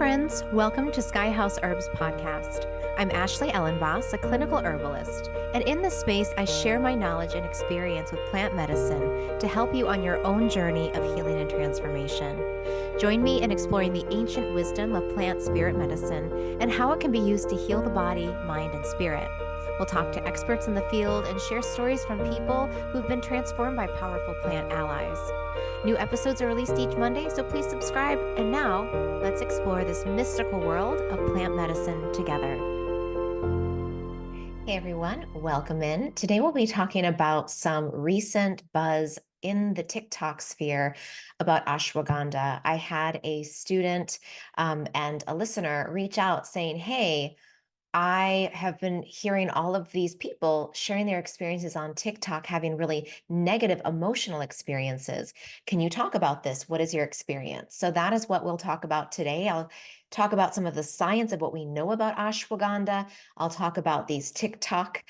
friends. Welcome to Sky House Herbs podcast. I'm Ashley Ellenboss, a clinical herbalist, and in this space, I share my knowledge and experience with plant medicine to help you on your own journey of healing and transformation. Join me in exploring the ancient wisdom of plant spirit medicine and how it can be used to heal the body, mind, and spirit. We'll talk to experts in the field and share stories from people who've been transformed by powerful plant allies. New episodes are released each Monday, so please subscribe. And now, let's explore this mystical world of plant medicine together. Hey everyone, welcome in. Today we'll be talking about some recent buzz in the TikTok sphere about ashwagandha. I had a student and a listener reach out saying, hey, I have been hearing all of these people sharing their experiences on TikTok, having really negative emotional experiences. Can you talk about this? What is your experience? So that is what we'll talk about today. I'll talk about some of the science of what we know about ashwagandha. I'll talk about these TikTok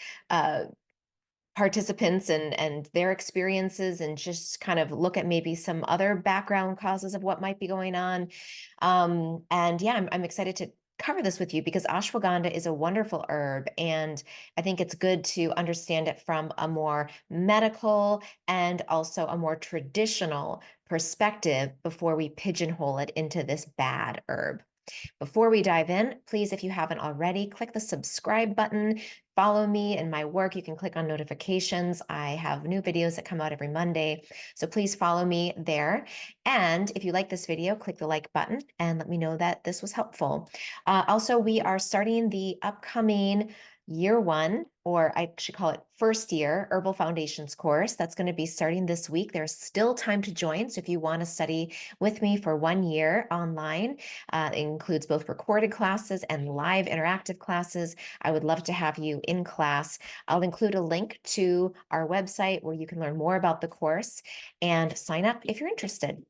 participants and their experiences, and just kind of look at maybe some other background causes of what might be going on. And yeah, I'm excited to cover this with you because ashwagandha is a wonderful herb, and I think it's good to understand it from a more medical and also a more traditional perspective before we pigeonhole it into this bad herb. Before we dive in, please, if you haven't already, click the subscribe button. Follow me and my work. You can click on notifications. I have new videos that come out every Monday, so please follow me there. And if you like this video, click the like button and let me know that this was helpful. Also, we are starting the upcoming year one, or I should call it first year, Herbal Foundations course. That's going to be starting this week. There's still time to join. So if you want to study with me for 1 year online, it includes both recorded classes and live interactive classes. I would love to have you in class. I'll include a link to our website where you can learn more about the course and sign up if you're interested.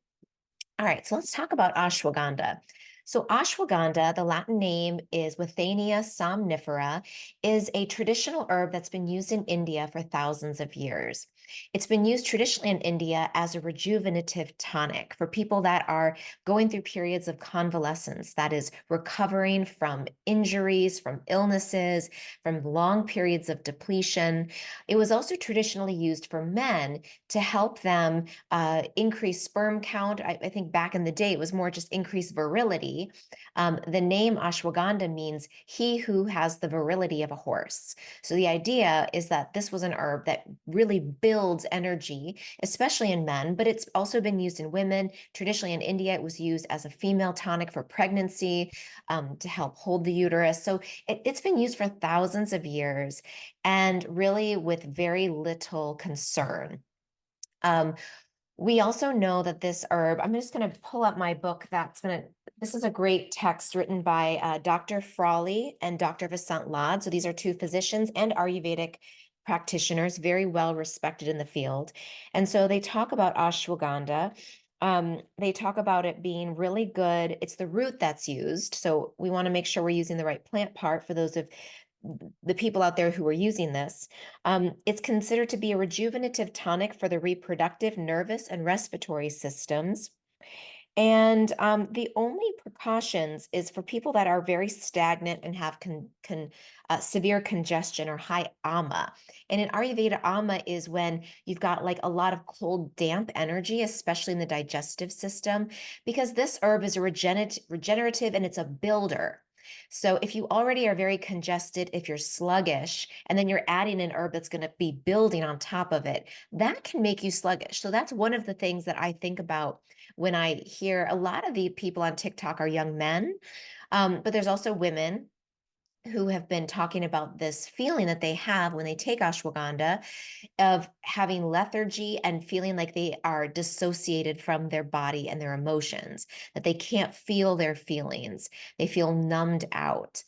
All right, so let's talk about ashwagandha. So ashwagandha, the Latin name is Withania somnifera, is a traditional herb that's been used in India for thousands of years. It's been used traditionally in India as a rejuvenative tonic for people that are going through periods of convalescence, that is, recovering from injuries, from illnesses, from long periods of depletion. It was also traditionally used for men to help them increase sperm count. I think back in the day, it was more just increased virility. The name ashwagandha means he who has the virility of a horse. So the idea is that this was an herb that really builds energy, especially in men, but it's also been used in women. Traditionally in India, it was used as a female tonic for pregnancy, to help hold the uterus. So it's been used for thousands of years and really with very little concern. We also know that this herb, I'm just going to pull up my book. This is a great text written by Dr. Frawley and Dr. Vasant Lad. So these are two physicians and Ayurvedic practitioners, very well respected in the field. And so they talk about ashwagandha. They talk about it being really good. It's the root that's used. So we want to make sure we're using the right plant part for those of the people out there who are using this. It's considered to be a rejuvenative tonic for the reproductive, nervous, and respiratory systems. And the only precautions is for people that are very stagnant and have severe congestion or high ama. And in Ayurveda, ama is when you've got like a lot of cold, damp energy, especially in the digestive system, because this herb is a regenerative and it's a builder. So if you already are very congested, if you're sluggish, and then you're adding an herb that's going to be building on top of it, that can make you sluggish. So that's one of the things that I think about when I hear a lot of the people on TikTok are young men, but there's also women who have been talking about this feeling that they have when they take ashwagandha of having lethargy and feeling like they are dissociated from their body and their emotions, that they can't feel their feelings. They feel numbed out.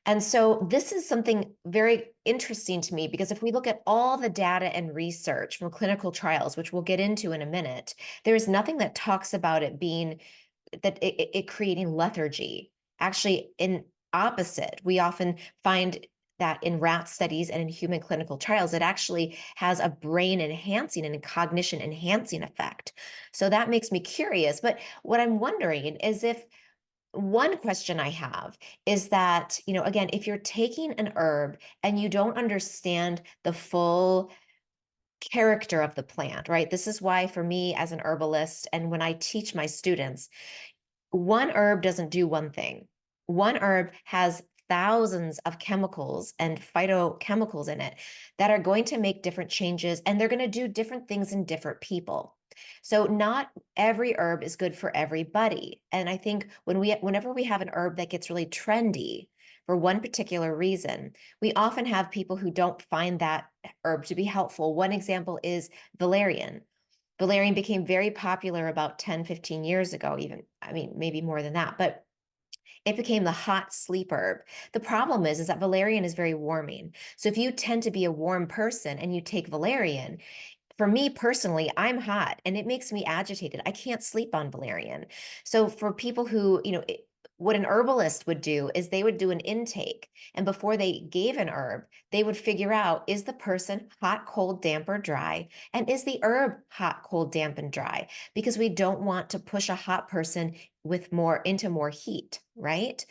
And so this is something very interesting to me because if we look at all the data and research from clinical trials, which we'll get into in a minute, there is nothing that talks about it being that it creating lethargy. Actually, in opposite, we often find that in rat studies and in human clinical trials, it actually has a brain enhancing and cognition enhancing effect. So that makes me curious. But what I'm wondering is if one question I have is that, again, if you're taking an herb and you don't understand the full character of the plant, right? This is why for me as an herbalist and when I teach my students, one herb doesn't do one thing. One herb has thousands of chemicals and phytochemicals in it that are going to make different changes and they're going to do different things in different people. So not every herb is good for everybody. And I think whenever we have an herb that gets really trendy for one particular reason, we often have people who don't find that herb to be helpful. One example is valerian. Valerian became very popular about 10, 15 years ago, even, I mean, maybe more than that, but it became the hot sleep herb. The problem is that valerian is very warming. So if you tend to be a warm person and you take valerian, for me personally, I'm hot and it makes me agitated. I can't sleep on valerian. So for people who, what an herbalist would do is they would do an intake. And before they gave an herb, they would figure out, is the person hot, cold, damp, or dry? And is the herb hot, cold, damp, and dry? Because we don't want to push a hot person into more heat, right?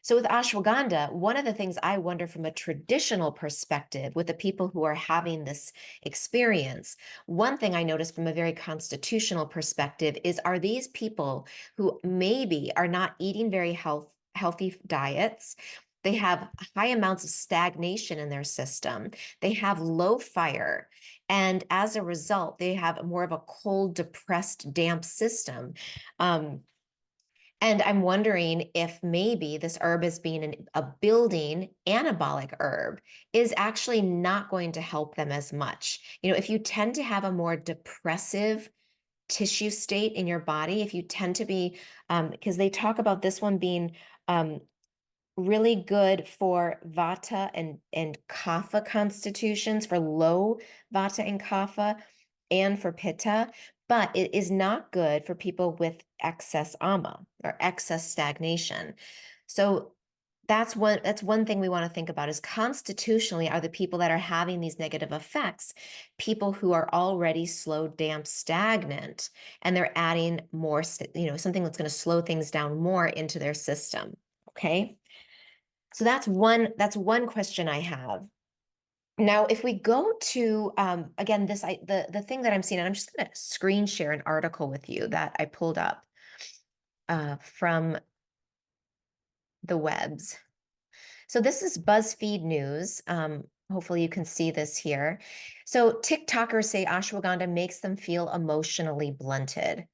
So with ashwagandha, one of the things I wonder from a traditional perspective with the people who are having this experience, one thing I notice from a very constitutional perspective is, are these people who maybe are not eating very healthy diets? They have high amounts of stagnation in their system. They have low fire. And as a result, they have more of a cold, depressed, damp system. And I'm wondering if maybe this herb as being a building anabolic herb is actually not going to help them as much. If you tend to have a more depressive tissue state in your body, if you tend to be, because they talk about this one being really good for vata and kapha constitutions, for low vata and kapha, and for pitta, but it is not good for people with excess ama or excess stagnation. So that's one thing we want to think about is, constitutionally, are the people that are having these negative effects people who are already slow, damp, stagnant, and they're adding more, something that's going to slow things down more into their system. Okay. So that's one question I have. Now, if we go to again, the thing that I'm seeing, and I'm just going to screen share an article with you that I pulled up from the webs. So this is BuzzFeed News. Hopefully you can see this here. So TikTokers say ashwagandha makes them feel emotionally blunted.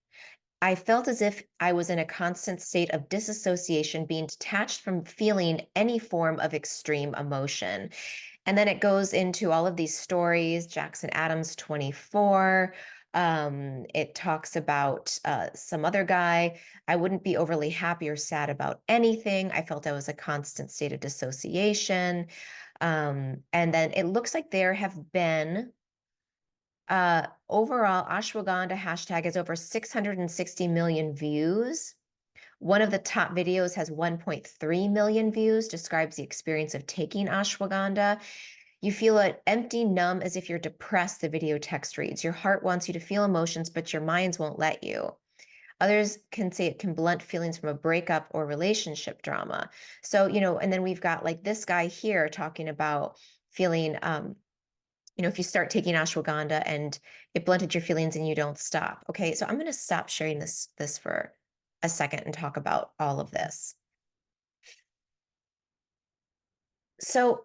I felt as if I was in a constant state of disassociation, being detached from feeling any form of extreme emotion. And then it goes into all of these stories, Jackson Adams 24. It talks about some other guy. I wouldn't be overly happy or sad about anything. I felt I was a constant state of dissociation. And then it looks like there have been overall, ashwagandha hashtag has over 660 million views. One of the top videos has 1.3 million views, describes the experience of taking ashwagandha. You feel it empty, numb, as if you're depressed, the video text reads. Your heart wants you to feel emotions, but your minds won't let you. Others can say it can blunt feelings from a breakup or relationship drama. So, and then we've got like this guy here talking about feeling, if you start taking ashwagandha and it blunted your feelings and you don't stop. Okay, so I'm going to stop sharing this for a second and talk about all of this. So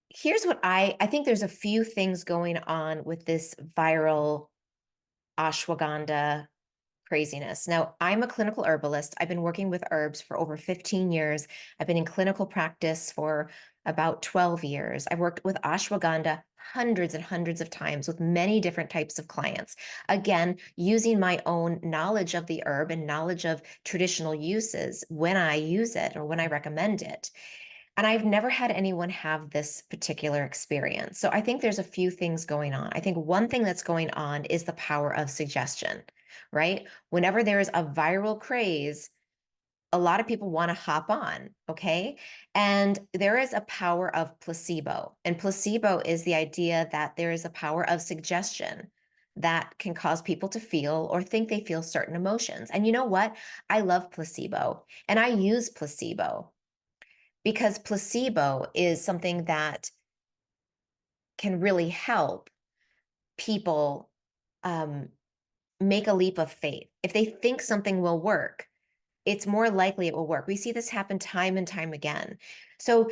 here's what I think there's a few things going on with this viral ashwagandha craziness. Now, I'm a clinical herbalist. I've been working with herbs for over 15 years. I've been in clinical practice for about 12 years. I've worked with ashwagandha hundreds and hundreds of times with many different types of clients. Again, using my own knowledge of the herb and knowledge of traditional uses when I use it or when I recommend it. And I've never had anyone have this particular experience. So I think there's a few things going on. I think one thing that's going on is the power of suggestion, right? Whenever there is a viral craze, a lot of people want to hop on, okay? And there is a power of placebo. And placebo is the idea that there is a power of suggestion. that can cause people to feel or think they feel certain emotions. And you know what? I love placebo and I use placebo because placebo is something that can really help people um, make a leap of faith. If they think something will work, it's more likely it will work. We see this happen time and time again. So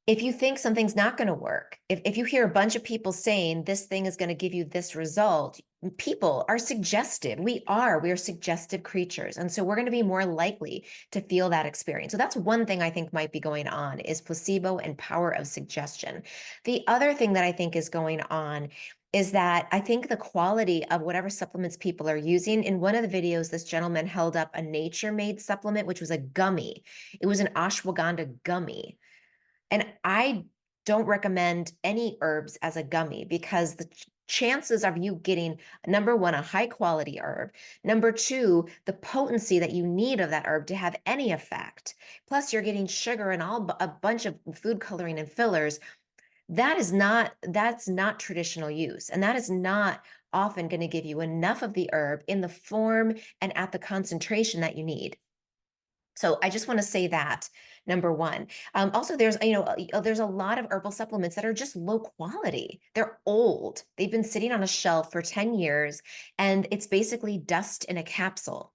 if you think something's not going to work, if you hear a bunch of people saying this thing is going to give you this result, people are suggestive. We are suggestive creatures. And so we're going to be more likely to feel that experience. So that's one thing I think might be going on is placebo and power of suggestion. The other thing that I think is going on is that I think the quality of whatever supplements people are using. In one of the videos, this gentleman held up a nature made supplement, which was a gummy. It was an ashwagandha gummy. And I don't recommend any herbs as a gummy because the chances of you getting, number one, a high quality herb, number two, the potency that you need of that herb to have any effect, plus you're getting sugar and a bunch of food coloring and fillers. That's not traditional use. And that is not often going to give you enough of the herb in the form and at the concentration that you need. So I just want to say that number one. Also, there's a lot of herbal supplements that are just low quality. They're old. They've been sitting on a shelf for 10 years, and it's basically dust in a capsule,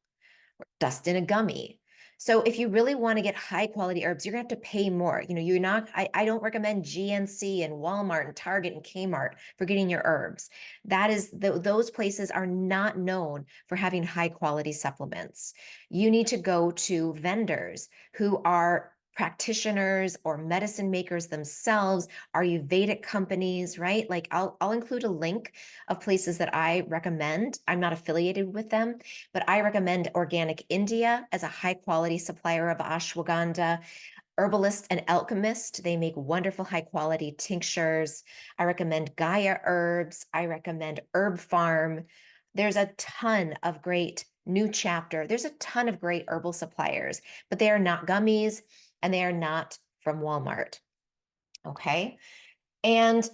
dust in a gummy. So if you really want to get high quality herbs, you're gonna have to pay more. I don't recommend GNC and Walmart and Target and Kmart for getting your herbs. Those places are not known for having high quality supplements. You need to go to vendors who are practitioners or medicine makers themselves, Ayurvedic companies, right? Like I'll include a link of places that I recommend. I'm not affiliated with them, but I recommend Organic India as a high quality supplier of ashwagandha. Herbalist and Alchemist, they make wonderful high quality tinctures. I recommend Gaia Herbs. I recommend Herb Farm. There's a ton of great New Chapter. There's a ton of great herbal suppliers, but they are not gummies and they are not from Walmart. Okay. And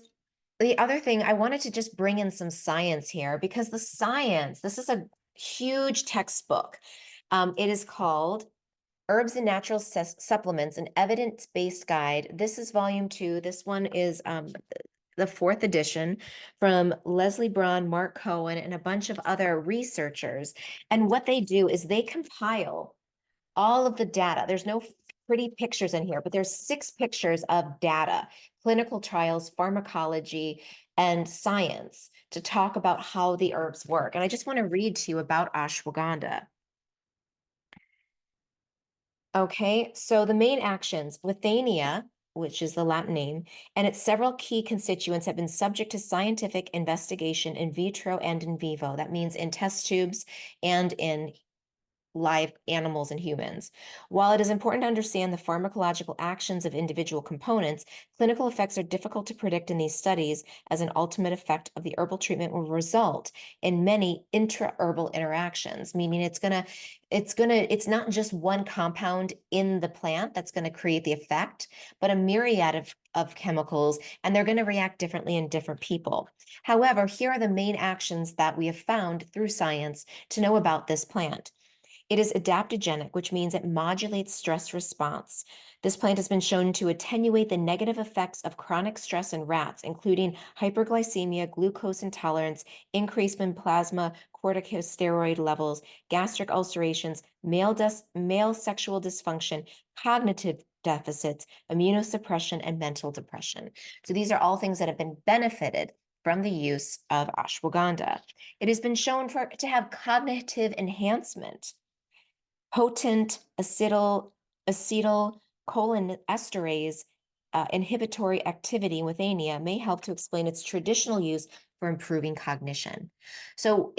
the other thing, I wanted to just bring in some science here because this is a huge textbook. It is called Herbs and Natural Supplements, an evidence-based guide. This is volume 2. This one is the 4th edition from Leslie Braun, Mark Cohen, and a bunch of other researchers. And what they do is they compile all of the data. There's no pretty pictures in here, but there's 6 pictures of data, clinical trials, pharmacology, and science to talk about how the herbs work. And I just want to read to you about ashwagandha. Okay, so the main actions, withania, which is the Latin name, and its several key constituents have been subject to scientific investigation in vitro and in vivo. That means in test tubes and in live animals and humans. While it is important to understand the pharmacological actions of individual components, clinical effects are difficult to predict in these studies, as an ultimate effect of the herbal treatment will result in many intra-herbal interactions, meaning it's not just one compound in the plant that's going to create the effect, but a myriad of chemicals, and they're going to react differently in different people. However, here are the main actions that we have found through science to know about this plant. It is adaptogenic, which means it modulates stress response. This plant has been shown to attenuate the negative effects of chronic stress in rats, including hyperglycemia, glucose intolerance, increase in plasma corticosteroid levels, gastric ulcerations, male sexual dysfunction, cognitive deficits, immunosuppression, and mental depression. So these are all things that have been benefited from the use of ashwagandha. It has been shown to have cognitive enhancement. Potent acetylcholinesterase inhibitory activity with withania may help to explain its traditional use for improving cognition. So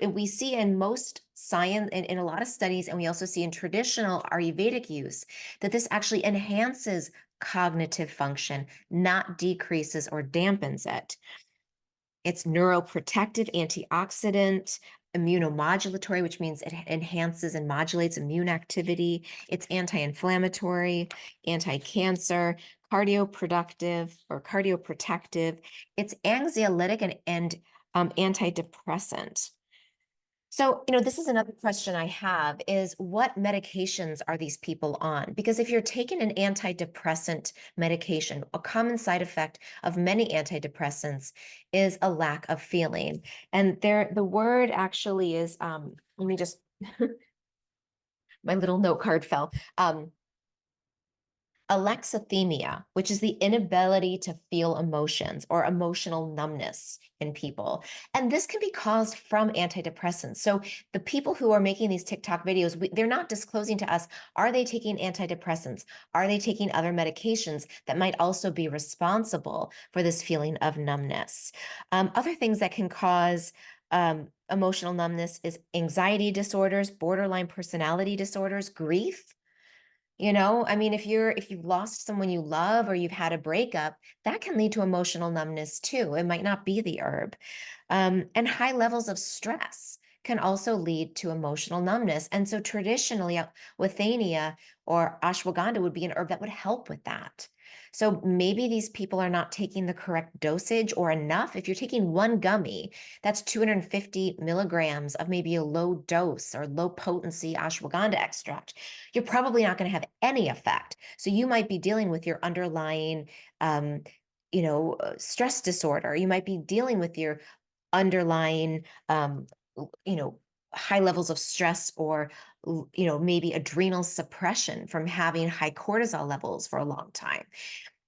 we see in most science, in a lot of studies, and we also see in traditional Ayurvedic use, that this actually enhances cognitive function, not decreases or dampens it. It's neuroprotective, antioxidant, immunomodulatory, which means it enhances and modulates immune activity. It's anti-inflammatory, anti-cancer, cardioprotective. It's anxiolytic and antidepressant. So, this is another question I have is what medications are these people on? Because if you're taking an antidepressant medication, a common side effect of many antidepressants is a lack of feeling. And the word actually is, let me just, my little note card fell. Alexithymia, which is the inability to feel emotions or emotional numbness in people. And this can be caused from antidepressants. So the people who are making these TikTok videos, they're not disclosing to us, are they taking antidepressants? Are they taking other medications that might also be responsible for this feeling of numbness? Other things that can cause emotional numbness is anxiety disorders, borderline personality disorders, grief. I mean, if you've lost someone you love or you've had a breakup, that can lead to emotional numbness too. It might not be the herb. And high levels of stress can also lead to emotional numbness. And so traditionally, withania or ashwagandha would be an herb that would help with that. So maybe these people are not taking the correct dosage or enough. If you're taking one gummy, that's 250 milligrams of maybe a low dose or low potency ashwagandha extract. You're probably not going to have any effect. So you might be dealing with your underlying, stress disorder. You might be dealing with your underlying, you know, high levels of stress or, maybe adrenal suppression from having high cortisol levels for a long time.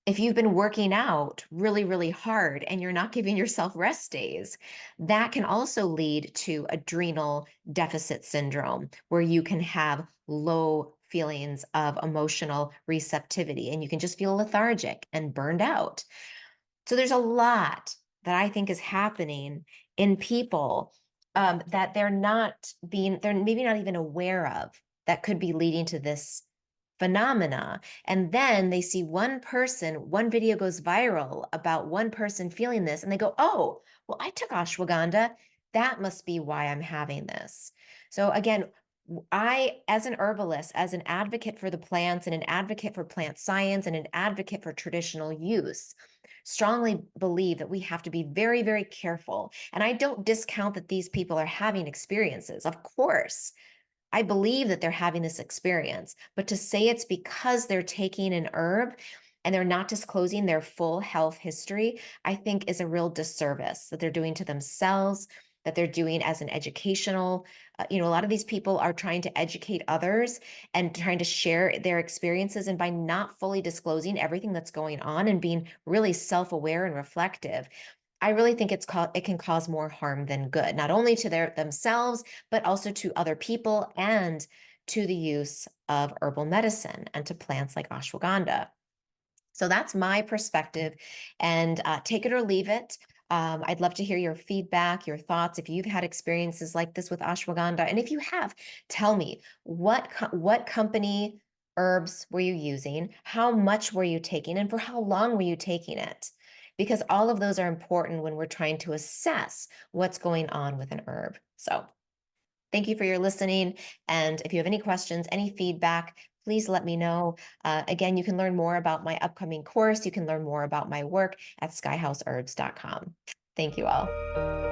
If you've been working out really, really hard and you're not giving yourself rest days, that can also lead to adrenal deficit syndrome, where you can have low feelings of emotional receptivity and you can just feel lethargic and burned out. So there's a lot that I think is happening in people that they're maybe not even aware of that could be leading to this phenomena. And then they see one video goes viral about one person feeling this, and they go, oh, well, I took ashwagandha. That must be why I'm having this. So again, I, as an herbalist, as an advocate for the plants and an advocate for plant science and an advocate for traditional use, strongly believe that we have to be very, very careful. And I don't discount that these people are having experiences. Of course, I believe that they're having this experience, but to say it's because they're taking an herb and they're not disclosing their full health history, I think is a real disservice that they're doing to themselves, that they're doing as an educational, a lot of these people are trying to educate others and trying to share their experiences. And by not fully disclosing everything that's going on and being really self-aware and reflective, I really think it can cause more harm than good, not only to themselves, but also to other people and to the use of herbal medicine and to plants like ashwagandha. So that's my perspective, and take it or leave it. I'd love to hear your feedback, your thoughts, if you've had experiences like this with ashwagandha. And if you have, tell me what company herbs were you using? How much were you taking? And for how long were you taking it? Because all of those are important when we're trying to assess what's going on with an herb. So thank you for your listening. And if you have any questions, any feedback, please let me know. Again, you can learn more about my upcoming course. You can learn more about my work at skyhouseherbs.com. Thank you all.